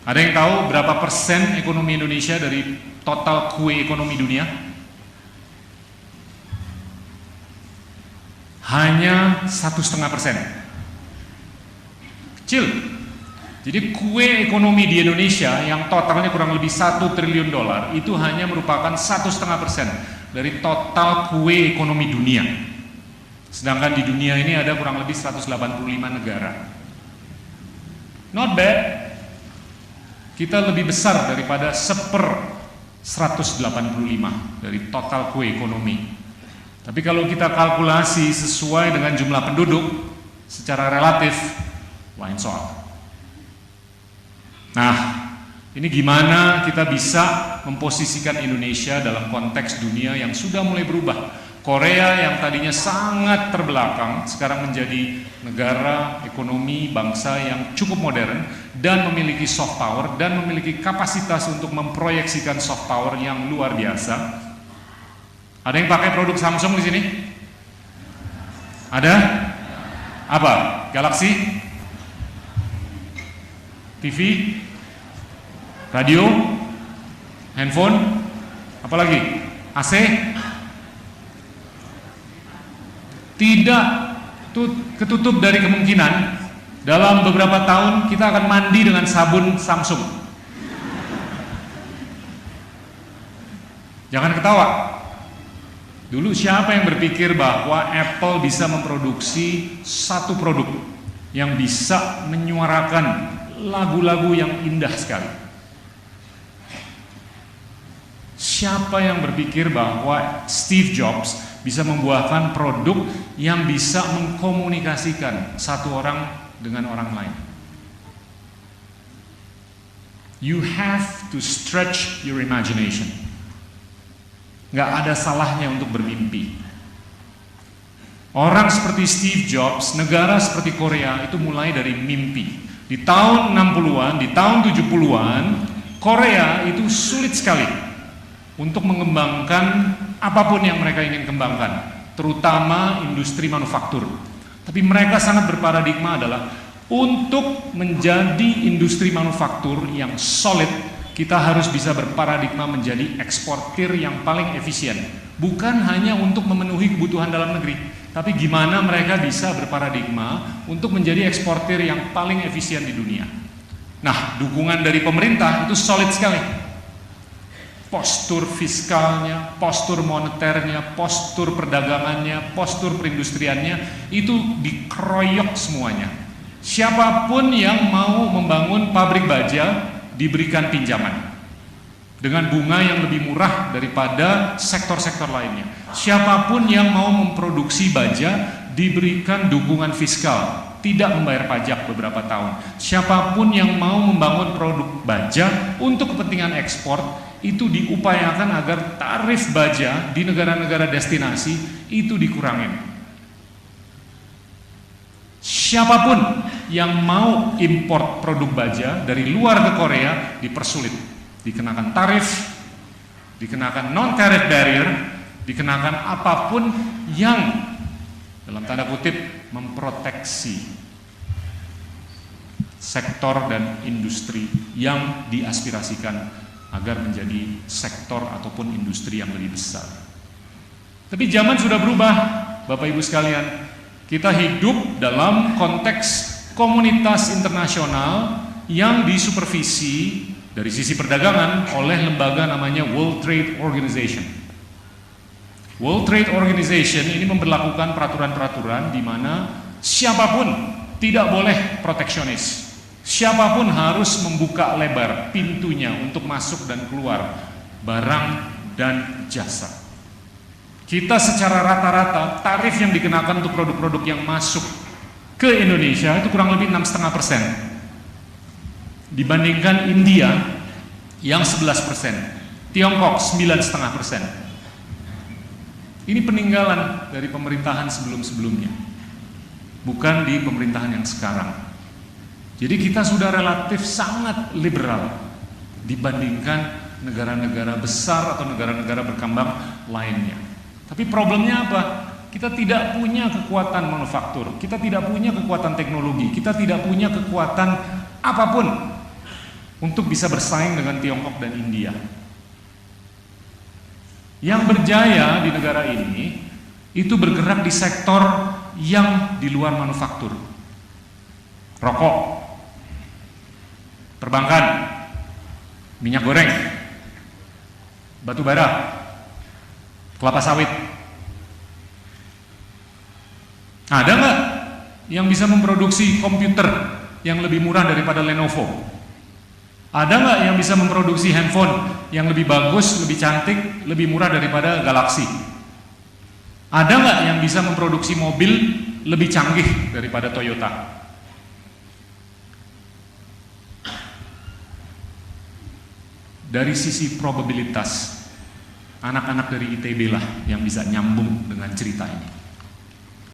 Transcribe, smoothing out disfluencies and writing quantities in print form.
Ada yang tahu berapa persen ekonomi Indonesia dari total kue ekonomi dunia? Hanya 1,5%. Kecil. Jadi kue ekonomi di Indonesia yang totalnya kurang lebih 1 triliun dolar itu hanya merupakan 1,5% dari total kue ekonomi dunia. Sedangkan di dunia ini ada kurang lebih 185 negara. Not bad. Kita lebih besar daripada 1/185 dari total kue ekonomi. Tapi kalau kita kalkulasi sesuai dengan jumlah penduduk secara relatif, lain soal. Nah, ini gimana kita bisa memposisikan Indonesia dalam konteks dunia yang sudah mulai berubah. Korea yang tadinya sangat terbelakang sekarang menjadi negara ekonomi bangsa yang cukup modern dan memiliki soft power dan memiliki kapasitas untuk memproyeksikan soft power yang luar biasa. Ada yang pakai produk Samsung di sini? Ada? Apa? Galaxy? TV? Radio? Handphone? Apalagi? AC? Tidak ketutup dari kemungkinan dalam beberapa tahun kita akan mandi dengan sabun Samsung. Jangan ketawa. Dulu siapa yang berpikir bahwa Apple bisa memproduksi satu produk yang bisa menyuarakan lagu-lagu yang indah sekali? Siapa yang berpikir bahwa Steve Jobs bisa membuahkan produk yang bisa mengkomunikasikan satu orang dengan orang lain? You have to stretch your imagination. Nggak ada salahnya untuk bermimpi. Orang seperti Steve Jobs, negara seperti Korea itu mulai dari mimpi. Di tahun 60-an, di tahun 70-an, Korea itu sulit sekali untuk mengembangkan apapun yang mereka ingin kembangkan, terutama industri manufaktur. Tapi mereka sangat berparadigma adalah untuk menjadi industri manufaktur yang solid, kita harus bisa berparadigma menjadi eksportir yang paling efisien. Bukan hanya untuk memenuhi kebutuhan dalam negeri, tapi gimana mereka bisa berparadigma untuk menjadi eksportir yang paling efisien di dunia. Nah, dukungan dari pemerintah itu solid sekali. Postur fiskalnya, postur moneternya, postur perdagangannya, postur perindustriannya itu dikeroyok semuanya. Siapapun yang mau membangun pabrik baja diberikan pinjaman dengan bunga yang lebih murah daripada sektor-sektor lainnya. Siapapun yang mau memproduksi baja diberikan dukungan fiskal, tidak membayar pajak beberapa tahun. Siapapun yang mau membangun produk baja untuk kepentingan ekspor itu diupayakan agar tarif baja di negara-negara destinasi itu dikurangin. Siapapun yang mau import produk baja dari luar ke Korea dipersulit, dikenakan tarif, dikenakan non-tariff barrier, dikenakan apapun yang dalam tanda kutip memproteksi sektor dan industri yang diaspirasikan agar menjadi sektor ataupun industri yang lebih besar. Tapi zaman sudah berubah, Bapak Ibu sekalian. Kita hidup dalam konteks komunitas internasional yang disupervisi dari sisi perdagangan oleh lembaga namanya World Trade Organization. World Trade Organization ini memberlakukan peraturan-peraturan di mana siapapun tidak boleh proteksionis. Siapapun harus membuka lebar pintunya untuk masuk dan keluar barang dan jasa. Kita secara rata-rata tarif yang dikenakan untuk produk-produk yang masuk ke Indonesia itu kurang lebih 6,5% dibandingkan India yang 11%, Tiongkok 9,5%. Ini peninggalan dari pemerintahan sebelum-sebelumnya, bukan di pemerintahan yang sekarang. Jadi kita sudah relatif sangat liberal dibandingkan negara-negara besar atau negara-negara berkembang lainnya. Tapi problemnya apa? Kita tidak punya kekuatan manufaktur, kita tidak punya kekuatan teknologi, kita tidak punya kekuatan apapun untuk bisa bersaing dengan Tiongkok dan India. Yang berjaya di negara ini itu bergerak di sektor yang di luar manufaktur. Rokok, perbankan, minyak goreng, batu bara, kelapa sawit. Ada nggak yang bisa memproduksi komputer yang lebih murah daripada Lenovo? Ada nggak yang bisa memproduksi handphone yang lebih bagus, lebih cantik, lebih murah daripada Galaxy? Ada nggak yang bisa memproduksi mobil lebih canggih daripada Toyota? Dari sisi probabilitas, anak-anak dari ITB lah yang bisa nyambung dengan cerita ini.